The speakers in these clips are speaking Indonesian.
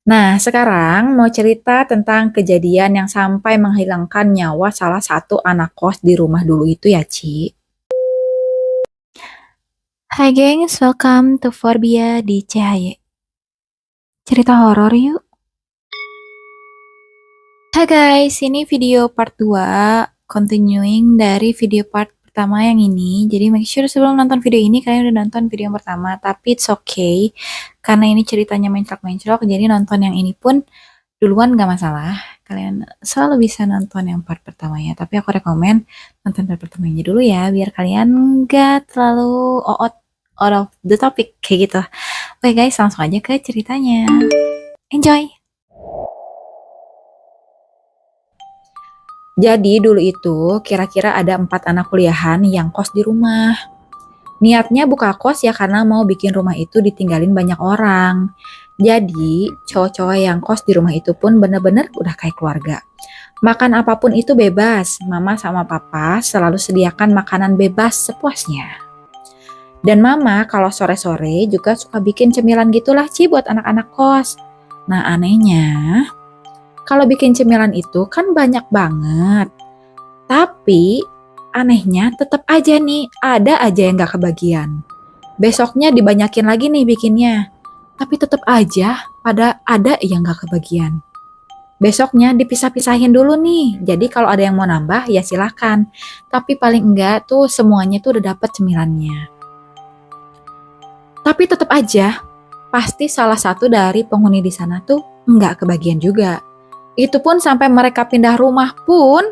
Nah, sekarang mau cerita tentang kejadian yang sampai menghilangkan nyawa salah satu anak kos di rumah dulu itu ya, Ci. Hai gengs, welcome to Forbia di CHY. Cerita horor yuk. Hai guys, ini video part 2, continuing dari video part pertama yang ini. Jadi make sure sebelum nonton video ini kalian udah nonton video yang pertama, tapi it's okay. Karena ini ceritanya menclok-menclok, jadi nonton yang ini pun duluan gak masalah. Kalian selalu bisa nonton yang part pertamanya, tapi aku rekomen nonton part pertamanya dulu ya, biar kalian gak terlalu out of the topic kayak gitu. Oke guys, langsung aja ke ceritanya. Enjoy! Jadi dulu itu kira-kira ada 4 anak kuliahan yang kos di rumah. Niatnya buka kos ya karena mau bikin rumah itu ditinggalin banyak orang. Jadi cowok-cowok yang kos di rumah itu pun bener-bener udah kayak keluarga. Makan apapun itu bebas, mama sama papa selalu sediakan makanan bebas sepuasnya. Dan mama kalau sore-sore juga suka bikin cemilan gitulah Ci buat anak-anak kos. Nah anehnya, kalau bikin cemilan itu kan banyak banget. Tapi anehnya tetap aja nih, ada aja yang gak kebagian. Besoknya dibanyakin lagi nih bikinnya. Tapi tetap aja pada ada yang gak kebagian. Besoknya dipisah-pisahin dulu nih. Jadi kalau ada yang mau nambah ya silahkan. Tapi paling enggak tuh semuanya tuh udah dapet cemilannya. Tapi tetap aja pasti salah satu dari penghuni di sana tuh enggak kebagian juga. Itu pun sampai mereka pindah rumah pun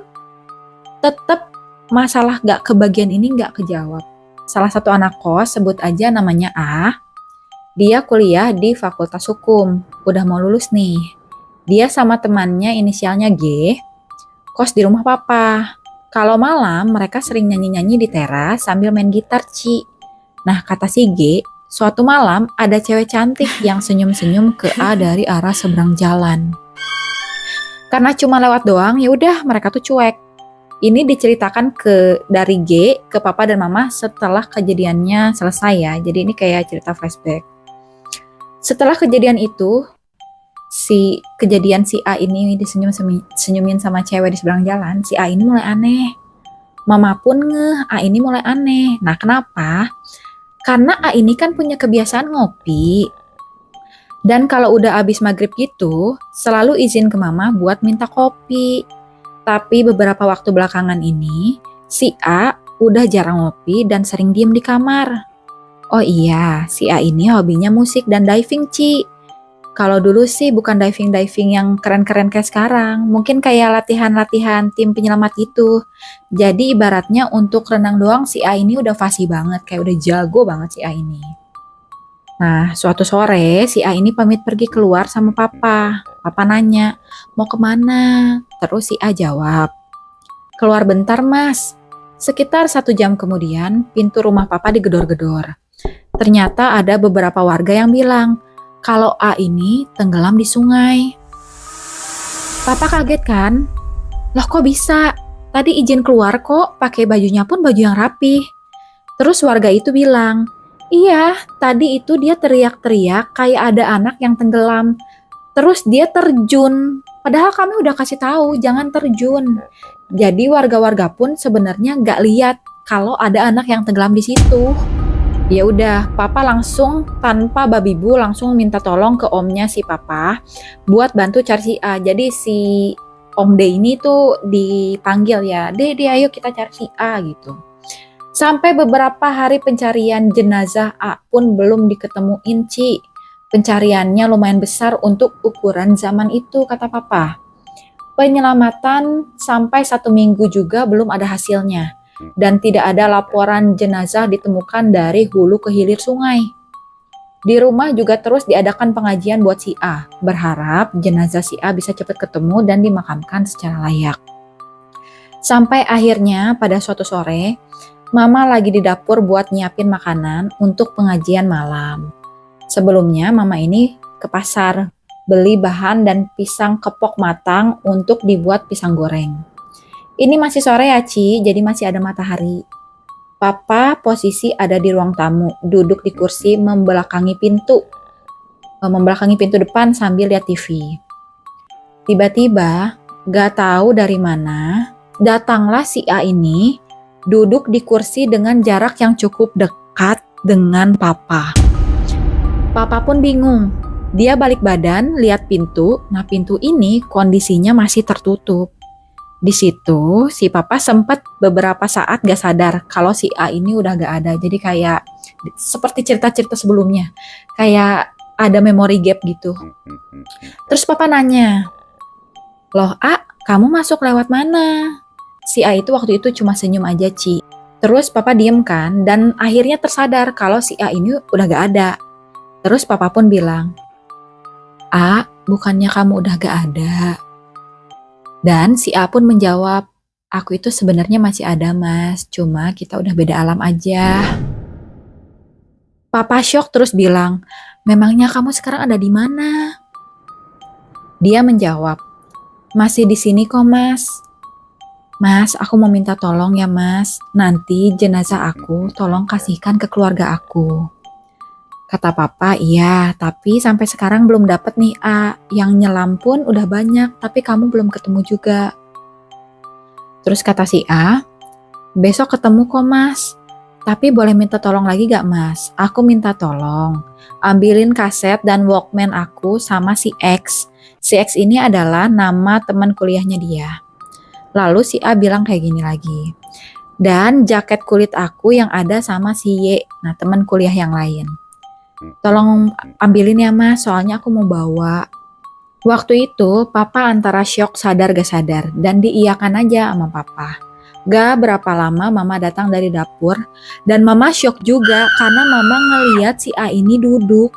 tetap masalah gak kebagian ini gak kejawab. Salah satu anak kos, sebut aja namanya A, dia kuliah di Fakultas Hukum, udah mau lulus nih. Dia sama temannya inisialnya G, kos di rumah papa. Kalau malam mereka sering nyanyi-nyanyi di teras sambil main gitar, Ci. Nah kata si G, suatu malam ada cewek cantik yang senyum-senyum ke A dari arah seberang jalan. Karena cuma lewat doang, ya udah mereka tuh cuek. Ini diceritakan dari G ke papa dan mama setelah kejadiannya selesai ya. Jadi ini kayak cerita flashback. Setelah kejadian itu, si A ini disenyumin sama cewek di seberang jalan, si A ini mulai aneh. Mama pun ngeh, A ini mulai aneh. Nah kenapa? Karena A ini kan punya kebiasaan ngopi. Dan kalau udah abis maghrib gitu, selalu izin ke mama buat minta kopi. Tapi beberapa waktu belakangan ini, si A udah jarang ngopi dan sering diem di kamar. Oh iya, si A ini hobinya musik dan diving, Ci. Kalau dulu sih bukan diving-diving yang keren-keren kayak sekarang. Mungkin kayak latihan-latihan tim penyelamat gitu. Jadi ibaratnya untuk renang doang si A ini udah fasih banget. Kayak udah jago banget si A ini. Nah, suatu sore si A ini pamit pergi keluar sama papa. Papa nanya, mau kemana? Terus si A jawab, keluar bentar mas. Sekitar 1 jam kemudian, pintu rumah papa digedor-gedor. Ternyata ada beberapa warga yang bilang, kalau A ini tenggelam di sungai. Papa kaget kan? Loh kok bisa? Tadi izin keluar kok, pakai bajunya pun baju yang rapi. Terus warga itu bilang, iya, tadi itu dia teriak-teriak kayak ada anak yang tenggelam. Terus dia terjun. Padahal kami udah kasih tahu jangan terjun. Jadi warga-warga pun sebenarnya nggak lihat kalau ada anak yang tenggelam di situ. Ya udah, papa langsung tanpa babi bu langsung minta tolong ke omnya si papa buat bantu cari si A. Jadi si Om D ini tuh dipanggil ya, D ayo kita cari si A gitu. Sampai beberapa hari pencarian jenazah A pun belum diketemuin, Ci. Pencariannya lumayan besar untuk ukuran zaman itu, kata papa. Penyelamatan sampai 1 minggu juga belum ada hasilnya. Dan tidak ada laporan jenazah ditemukan dari hulu ke hilir sungai. Di rumah juga terus diadakan pengajian buat si A. Berharap jenazah si A bisa cepat ketemu dan dimakamkan secara layak. Sampai akhirnya pada suatu sore, Mama lagi di dapur buat nyiapin makanan untuk pengajian malam. Sebelumnya Mama ini ke pasar beli bahan dan pisang kepok matang untuk dibuat pisang goreng. Ini masih sore ya Ci, jadi masih ada matahari. Papa posisi ada di ruang tamu, duduk di kursi membelakangi pintu. membelakangi pintu depan sambil lihat TV. Tiba-tiba, gak tahu dari mana, datanglah si A ini duduk di kursi dengan jarak yang cukup dekat dengan Papa. Papa pun bingung. Dia balik badan, lihat pintu. Nah, pintu ini kondisinya masih tertutup. Di situ, si Papa sempat beberapa saat gak sadar kalau si A ini udah gak ada. Jadi kayak seperti cerita-cerita sebelumnya. Kayak ada memory gap gitu. Terus Papa nanya, "Loh A, kamu masuk lewat mana?" Si A itu waktu itu cuma senyum aja, Ci. Terus Papa diem kan, dan akhirnya tersadar kalau si A ini udah gak ada. Terus Papa pun bilang, "A, bukannya kamu udah gak ada?" Dan si A pun menjawab, "Aku itu sebenarnya masih ada Mas, cuma kita udah beda alam aja." Papa shock terus bilang, "Memangnya kamu sekarang ada di mana?" Dia menjawab, "Masih di sini kok Mas." "Mas, aku mau minta tolong ya Mas, nanti jenazah aku tolong kasihkan ke keluarga aku." Kata Papa, "Iya, tapi sampai sekarang belum dapet nih A, yang nyelam pun udah banyak, tapi kamu belum ketemu juga." Terus kata si A, "Besok ketemu kok Mas, tapi boleh minta tolong lagi gak Mas? Aku minta tolong, ambilin kaset dan Walkman aku sama si X. Si X ini adalah nama teman kuliahnya dia." Lalu si A bilang kayak gini lagi, "Dan jaket kulit aku yang ada sama si Y, nah teman kuliah yang lain. Tolong ambilin ya Mas, soalnya aku mau bawa." Waktu itu Papa antara syok sadar gak sadar dan diiyakan aja sama Papa. Gak berapa lama Mama datang dari dapur dan Mama syok juga karena Mama ngeliat si A ini duduk.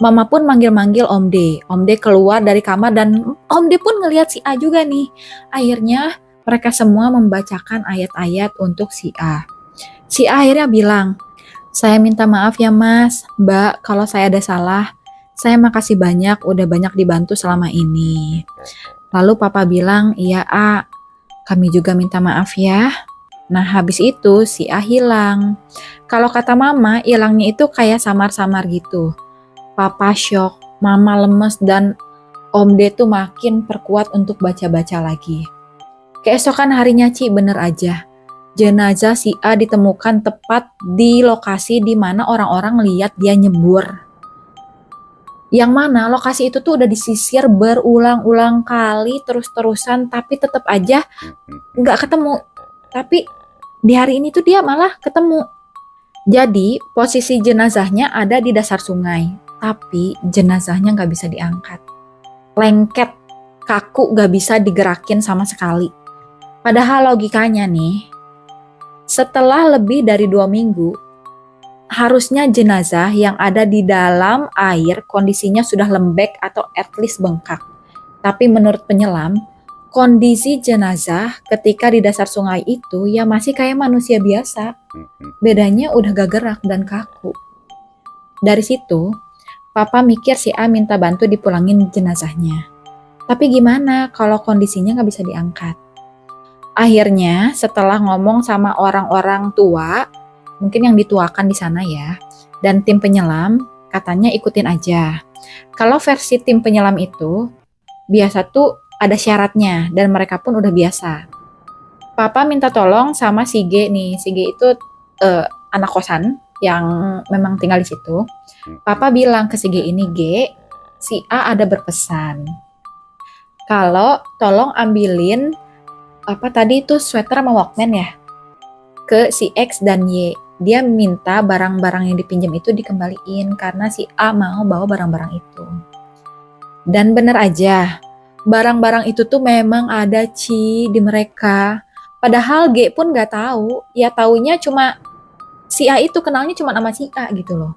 Mama pun manggil-manggil Om D. Om D keluar dari kamar dan Om D pun ngeliat si A juga nih. Akhirnya mereka semua membacakan ayat-ayat untuk si A. Si A akhirnya bilang, "Saya minta maaf ya Mas, Mbak, kalau saya ada salah. Saya makasih banyak udah banyak dibantu selama ini." Lalu Papa bilang, "Iya A, kami juga minta maaf ya." Nah habis itu si A hilang. Kalau kata Mama, hilangnya itu kayak samar-samar gitu. Papa syok, Mama lemes, dan Om D tuh makin perkuat untuk baca-baca lagi. Keesokan harinya Ci, bener aja, jenazah si A ditemukan tepat di lokasi di mana orang-orang lihat dia nyebur. Yang mana lokasi itu tuh udah disisir berulang-ulang kali terus-terusan, tapi tetap aja nggak ketemu. Tapi di hari ini tuh dia malah ketemu. Jadi posisi jenazahnya ada di dasar sungai, tapi jenazahnya nggak bisa diangkat. Lengket, kaku, nggak bisa digerakin sama sekali. Padahal logikanya nih, setelah lebih dari 2 minggu, harusnya jenazah yang ada di dalam air kondisinya sudah lembek atau at least bengkak. Tapi menurut penyelam, kondisi jenazah ketika di dasar sungai itu ya masih kayak manusia biasa. Bedanya udah gak gerak dan kaku. Dari situ, Papa mikir si A minta bantu dipulangin jenazahnya. Tapi gimana kalau kondisinya gak bisa diangkat? Akhirnya setelah ngomong sama orang-orang tua, mungkin yang dituakan di sana ya, dan tim penyelam, katanya ikutin aja. Kalau versi tim penyelam itu, biasa tuh ada syaratnya dan mereka pun udah biasa. Papa minta tolong sama si G nih, si G itu anak kosan yang memang tinggal di situ. Papa bilang ke si G ini, "G, si A ada berpesan. Kalau tolong ambilin apa tadi itu sweater sama Walkman ya ke si X dan Y. Dia minta barang-barang yang dipinjam itu dikembaliin karena si A mau bawa barang-barang itu." Dan bener aja, barang-barang itu tuh memang ada Ci di mereka. Padahal G pun gak tahu, ya taunya cuma si A itu kenalnya cuma sama si A gitu loh.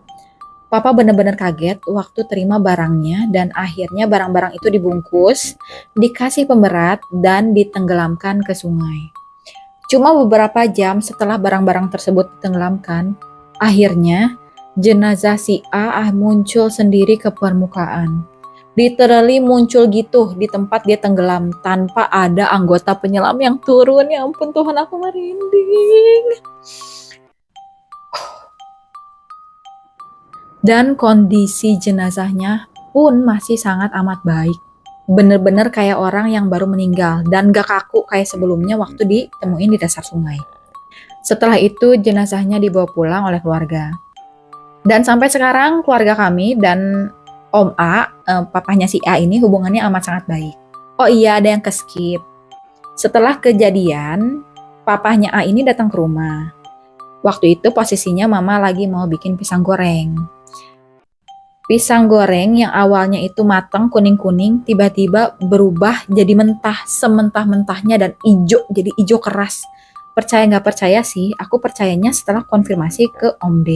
Papa bener-bener kaget waktu terima barangnya dan akhirnya barang-barang itu dibungkus, dikasih pemberat, dan ditenggelamkan ke sungai. Cuma beberapa jam setelah barang-barang tersebut ditenggelamkan, akhirnya jenazah si A muncul sendiri ke permukaan. Literally muncul gitu di tempat dia tenggelam tanpa ada anggota penyelam yang turun. Ya ampun Tuhan, aku merinding. Dan kondisi jenazahnya pun masih sangat amat baik. Bener-bener kayak orang yang baru meninggal dan gak kaku kayak sebelumnya waktu ditemuin di dasar sungai. Setelah itu jenazahnya dibawa pulang oleh keluarga. Dan sampai sekarang keluarga kami dan Om A, papahnya si A ini hubungannya amat sangat baik. Oh iya, ada yang keskip. Setelah kejadian, papahnya A ini datang ke rumah. Waktu itu posisinya mama lagi mau bikin pisang goreng. Pisang goreng yang awalnya itu matang kuning-kuning tiba-tiba berubah jadi mentah sementah-mentahnya dan ijo, jadi ijo keras. Percaya nggak percaya sih, aku percayanya setelah konfirmasi ke Om D.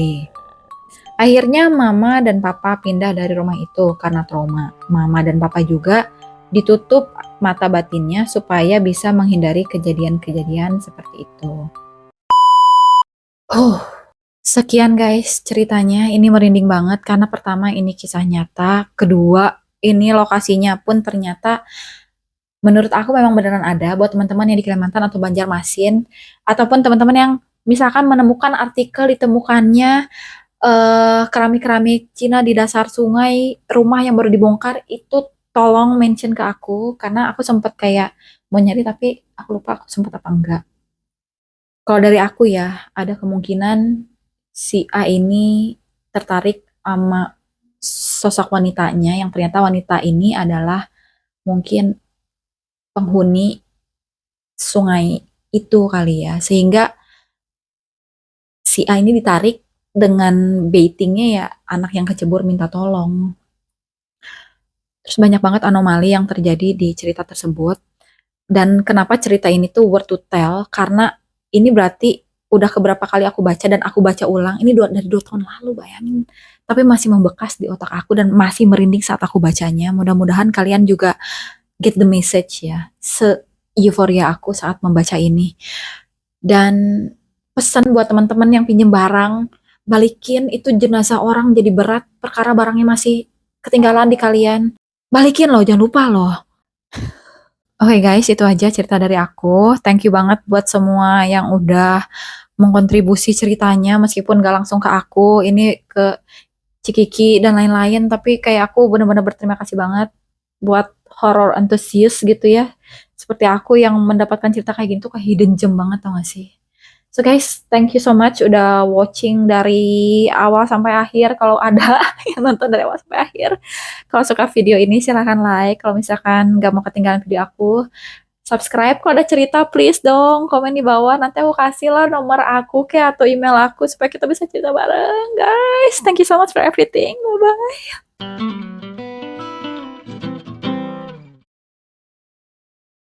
Akhirnya mama dan papa pindah dari rumah itu karena trauma. Mama dan papa juga ditutup mata batinnya supaya bisa menghindari kejadian-kejadian seperti itu. Sekian guys ceritanya, ini merinding banget karena pertama ini kisah nyata, kedua ini lokasinya pun ternyata menurut aku memang beneran ada buat teman-teman yang di Kalimantan atau Banjarmasin, ataupun teman-teman yang misalkan menemukan artikel ditemukannya keramik-keramik Cina di dasar sungai, rumah yang baru dibongkar, itu tolong mention ke aku karena aku sempet kayak mau nyari tapi aku lupa aku sempet apa enggak. Kalau dari aku ya, ada kemungkinan si A ini tertarik sama sosok wanitanya yang ternyata wanita ini adalah mungkin penghuni sungai itu kali ya. Sehingga si A ini ditarik dengan baitingnya ya anak yang kecebur minta tolong. Terus banyak banget anomali yang terjadi di cerita tersebut. Dan kenapa cerita ini tuh worth to tell? Karena ini berarti udah keberapa kali aku baca dan aku baca ulang. Ini dari 2 tahun lalu, bayangin. Tapi masih membekas di otak aku dan masih merinding saat aku bacanya. Mudah-mudahan kalian juga get the message ya. Se-euforia aku saat membaca ini. Dan pesan buat teman-teman yang pinjem barang, balikin, itu jenazah orang jadi berat perkara barangnya masih ketinggalan di kalian. Balikin loh, jangan lupa loh. Oke guys, itu aja cerita dari aku. Thank you banget buat semua yang udah mengkontribusi ceritanya, meskipun gak langsung ke aku, ini ke Cikiki dan lain-lain, tapi kayak aku bener-bener berterima kasih banget buat horror enthusiast gitu ya. Seperti aku yang mendapatkan cerita kayak gini tuh kayak hidden gem banget, tau gak sih? So guys, thank you so much udah watching dari awal sampai akhir. Kalau ada yang nonton dari awal sampai akhir. Kalau suka video ini silahkan like. Kalau misalkan gak mau ketinggalan video aku, subscribe. Kalau ada cerita please dong komen di bawah. Nanti aku kasih lah nomor aku kayak atau email aku supaya kita bisa cerita bareng guys. Thank you so much for everything. Bye bye.